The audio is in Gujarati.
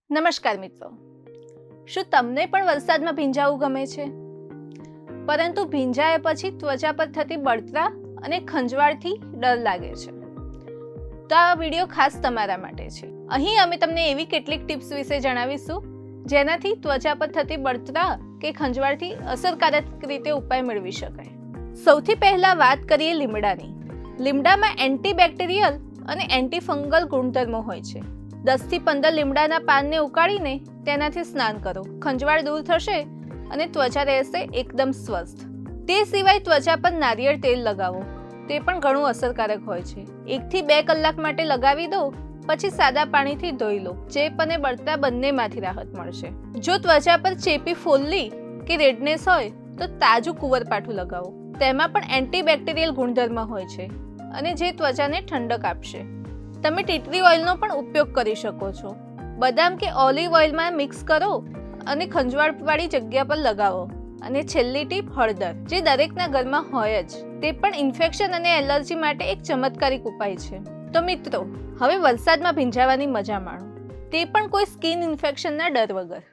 નમસ્કાર મિત્રો, શું તમને પણ વરસાદમાં ભીંજાવું ગમે છે? પરંતુ ભીંજાયા પછી ત્વચા પર થતી બળતરા અને ખંજવાળથી ડર લાગે છે? તો આ વિડીયો ખાસ તમારા માટે છે. અહીં અમે તમને એવી કેટલીક ટિપ્સ વિશે જણાવીશું જેનાથી ત્વચા પર થતી બળતરા કે ખંજવાળથી અસરકારક રીતે ઉપાય મેળવી શકાય. સૌથી પહેલા વાત કરીએ લીમડાની. લીમડામાં એન્ટીબેક્ટેરિયલ અને એન્ટીફંગલ ગુણધર્મો હોય છે. 10 થી 15 લીમડાના પાનને ઉકાળીને તેનાથી સ્નાન કરો. ખંજવાળ દૂર થશે અને ત્વચા રહેશે એકદમ સ્વસ્થ. તે સિવાય ત્વચા પર નારિયેળ તેલ લગાવો, તે પણ ઘણું અસરકારક હોય છે. 1 થી 2 કલાક માટે લગાવી દો, પછી સાદા પાણીથી ધોઈ લો. ચેપ અને બળતરા બંનેમાંથી રાહત મળશે. જો ત્વચા પર ચેપી ફોલ્લી કે રેડનેસ હોય તો તાજું કુંવરપાઠું લગાવો. તેમાં પણ એન્ટીબેક્ટેરિયલ ગુણધર્મ હોય છે અને જે ત્વચાને ઠંડક આપશે. તમે ટી ટ્રી ઓઇલનો પણ ઉપયોગ કરી શકો છો. બદામ કે ઓલિવ ઓઇલમાં મિક્સ કરો અને ખંજવાળવાળી જગ્યા પર લગાવો. અને છેલ્લી ટીપ, હળદર, જે દરેકના ઘરમાં હોય જ. તે પણ ઇન્ફેક્શન અને એલર્જી માટે એક ચમત્કારિક ઉપાય છે. તો મિત્રો, હવે વરસાદમાં ભીંજાવાની મજા માણો, તે પણ કોઈ સ્કિન ઇન્ફેક્શનના ડર વગર.